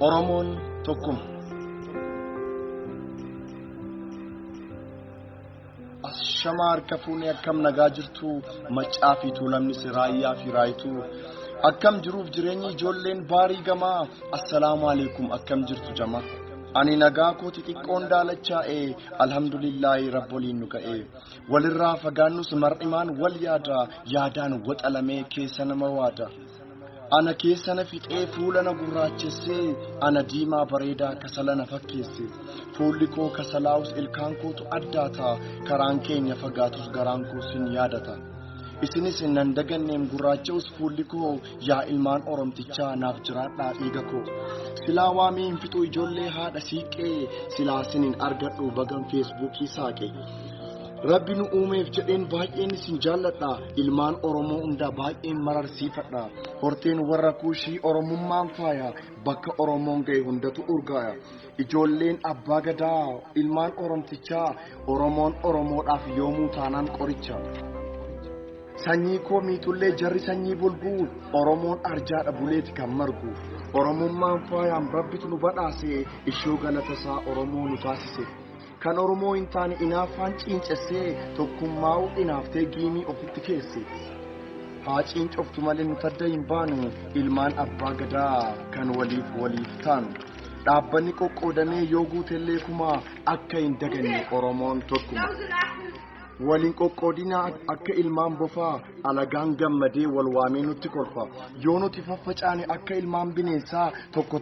Oromoon tokkuma. Ashamaa harka fuunee akkam nagaa jirtu maccaa fi tuulamnis raayyaa fi raayituu akkam jiruuf jireenyi ijoolleen baarii gamaa assalaamu alaykum akkam jirtu jama ani nagaa kooti xiqqoon daalachaa'e alhamdulillaahi rabboliin nu ga'e walirraa fagaannus mar'imaan wal yaadaan waxalamee keessa nama waada ana keessa na fixee fuula na gurraachessee ana diimaa bareedaa kasala na fakkeesse fuulli koo kasalaa'us ilkaan kootu addaata karaan keenya fagaatus garaan koo sin yaadata isinis nan daganneem gurraacha'us fuulli koo yaa ilmaan oromtichaa naaf jiraadhaa dhiiga koo silaa waamee hin fixu ijoollee haadha siiqqee silaa sinin argadhu bagan feesbuukii saaqe Rabbi nu uumeef jedheen baay'een isin jaalladha ilmaan Oromoo hunda baay'een mararsiifadha horteen warra kuushii Oromummaan faaya bakka Oromoon ga'e hundatu urgaaya ijoolleen abbaa gadaa ilmaan Oromtichaa Oromoon Oromoodhaaf yoomuu taanaan qoricha sanyii koo miitullee jarri sanyii bulguu Oromoon arjaadha buleeti kan margu Oromummaan faayaan Rabbitu nu badhaase ishoo galatasaa Oromoo nu taasise kan Oromoo hin taane inaafaan ciincessee tokkummaa'u inaaftee giimii ofitti keesse haa ciincoftu malee nu tadda hin baanu ilmaan abbaa gadaa kan waliif taanu dhaabbanni qoqqoodamee yoo guutellee kumaa akka hin daganne Oromoon tokkuma waliin qoqqoodinaa akka ilmaan bofaa alagaan gammadee wal waamee nutti kolfa yoo nuti faffacaane akka ilmaan bineensaa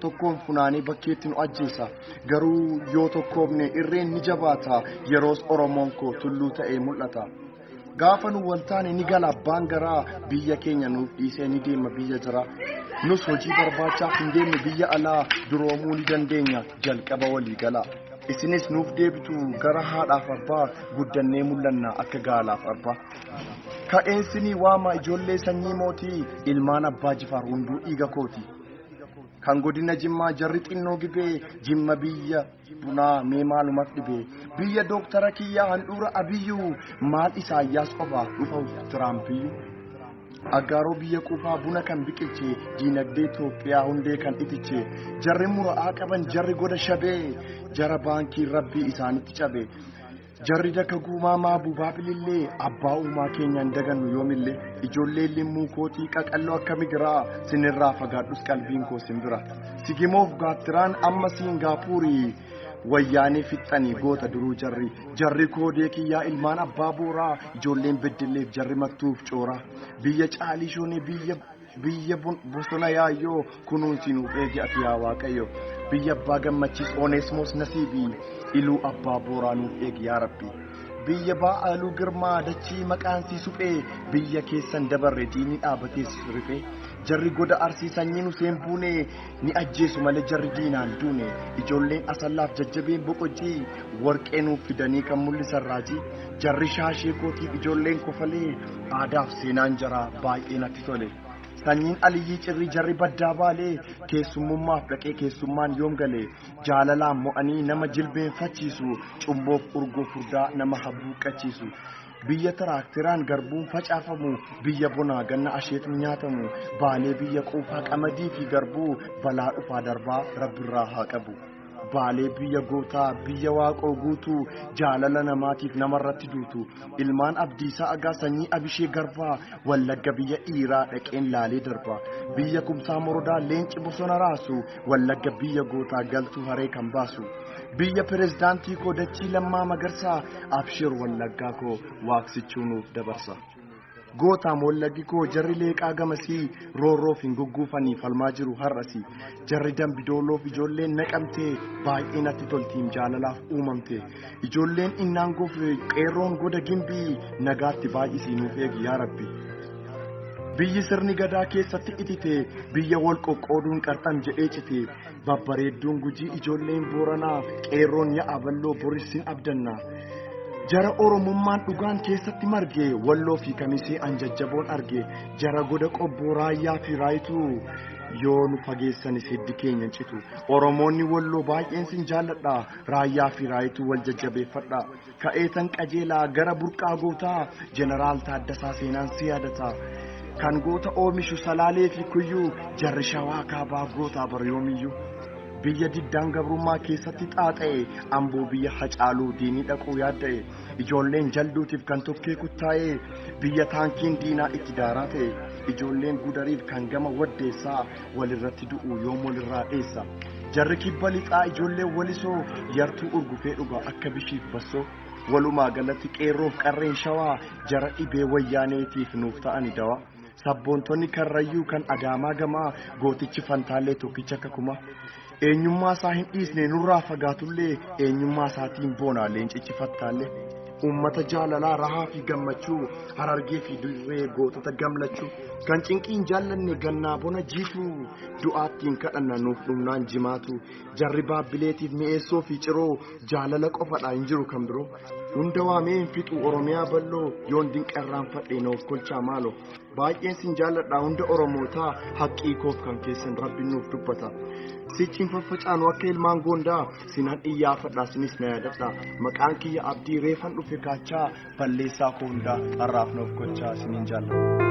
tokkoon funaanee bakkeetti nu ajjeesa garuu yoo tokkoofne irreen ni jabaata yeroos Oromoon koo tulluu ta'ee mul'ata gaafa nu waltaane ni gala abbaan garaa biyya keenya nuuf dhiisee ni deema biyya jira nus hojii barbaachaaf hin deemne biyya alaa duroomuu ni dandeenya jalqaba walii gala isinis nuuf deebitu gara haadhaaf abbaa guddannee mul'anna akka gaalaaf abbaa ka'eensinii waama ijoollee sanyii mootii ilmaan abbaa Jifaar hunduu dhiiga kooti kan godina Jimmaa jarri xinnoo gibee Jimma biyya bunaa mee maalumaaf dhibee biyya dooktara kiyyaa handhuura Abiyyuu maal Isaayyaas qofaa dhufa Tiraampiyyuu Aggaaroo biyya qufaa buna kan biqilche diinagdee Itoophiyaa hundee kan itiche jarri mura'aa qaban jarri goda shabee jara baankii rabbii isaanitti cabe jarri daka guumaa maabuu baabilillee abbaa uumaa keenyaan dagannu yoomillee ijoollee limmuu kootii qaqalloo akka migiraa sinirraa fagaadhus qalbiin koo simbira sigimoof gaattiraan amma Singaapuurii wayyaanee fixxanii goota duruu jarri koodee kiyyaa ilmaan abbaa booraa ijoolleen beddilleef jarri mattuuf coora biyya caalishoonee biyya bosona yaayyoo kunuunsi nuuf eegi ati yaa Waaqayyo biyya abbaa gammachiis Oneesmoos Nasiibii iluu abbaa booraa nuuf eegi yaa Rabbi biyya Baa'aaluu Girmaa dachii maqaansii suphee biyya keessan dabarre diinii dhaabatees rifee jarri goda Arsii sanyii nu seen buunee ni ajjeesu malee jarri diinaan duune ijoolleen asallaaf jajjabeen boqojii warqee nuuf fidanii kan mul'isan raajii jarri shaashee kootiif ijoolleen kofalee aadaaf seenaan jaraa baay'ee natti tole sanyiin Aliyyii cirrii jarri baddaa baalee keessummummaaf dhaqee keessummaan yoom galee jaalalaan mo'anii nama jilbeenfachiisu cumboof urgoo furdaa nama habbuuqqachiisu biyya tiraaktiraan garbuun facaafamu biyya bonaa ganna asheetu nyaatamu baalee biyya quufaa qamadii fi garbuu balaa dhufaa darbaa rabbirraa haa qabu baalee biyya gootaa biyya waaqoo guutuu jaalala namaatiif namarratti duutu ilmaan Abdiisaa Agaa sanyii Abishee Garbaa Wallagga biyya dhiiraa dhaqeen laalee darbaa biyya Kumsaa Morodaa leenci bosona raasu Wallagga biyya gootaa galtuu haree kan baasu biyya pirezidaantii koo Dachii Lammaa Magarsaa Abshir Wallaggaa koo waaqsichuu nuuf dabarsa gootaam wallaggi koo jarri leeqaa gamasii roorroof hin gugguufanii falmaa jiru har'asi jarri dambidooloof ijoolleen naqamtee baay'ee natti toltiin jaalalaaf uumamte ijoolleen innaangoof qeerroon goda gimbii nagaatti baay'isii nuuf eegi yaa Rabbi biyyi sirni gadaa keessatti itite biyya wal qoqqooduun qarxam jedhee cite babbareedduun Gujii ijoolleen Booranaa qeerroon ya'a balloo borissin abdannaa jara Oromummaan dhugaan keessatti marge Walloo fi Kamisee anjajjaboon arge jara goda qobboo raayyaa fi raayituu yoo nu fageessanis hiddi keenya citu Oromoonni Walloo baay'een sin jaalladha raayyaa fi raayituu wal jajjabeeffadha ka'eetan qajeelaa gara burqaa gootaa jeneraal Taaddasaa Seenaan si yaadata kan goota oomishu Salaalee fi Kuyyuu jarri Shawaa kaabaa gootaa baryoomiyyuu biyya diddaan gabrummaa keessatti xaaxa'e amboo biyya hacaaluu diinii dhaquu yaadda'e ijoolleen jalduutiif kan tokkee kuttaa'e biyya taankiin diinaa itti daaraa ta'e ijoolleen gudariif kan gama waddeessaa walirratti du'u yoom walirraa dheessa jarri kibba lixaa ijoolleen walisoo yartuu urgufee dhuga akka bishiif bassoo walumaa galatti qeerroof qarreen shawaa jara dhibee wayyaaneetiif nuuf ta'ani dawa sabboontonni karrayyuu kan adaamaa gamaa gootichi fantaallee tokkicha kakuma eenyummaa isaa hin dhiisne nurraa fagaatullee eenyummaa isaatiin boonaa leencichi fattaallee ummata jaalalaa rahaa fi gammachuu harargee fi dirree gootota gamlachuu kan cinqiin jaallanne gannaa bona jiituu du'aattiin kadhanna nuuf dhumnaan jimaatu jarri baabbileetiif mi'eessoo fi ciroo jaalala qofadha hin jiru kan biroo hunda waamee hin fixu oromiyaa bal'oo yoon dinqarraan fadhee noof kolchaa maaloo baay'een sin jaalladha hunda oromootaa haqqii koof kan keessan rabbiin nuuf dubbata sichiin faffacaanu akka ilmaan goondaa sinan iyyaafadhaa sinis na yaadadha maqaan kiyya abdii reefan dhufe kaachaa balleessaa koo hundaa har'aaf noof kolchaa sinin jaalladha.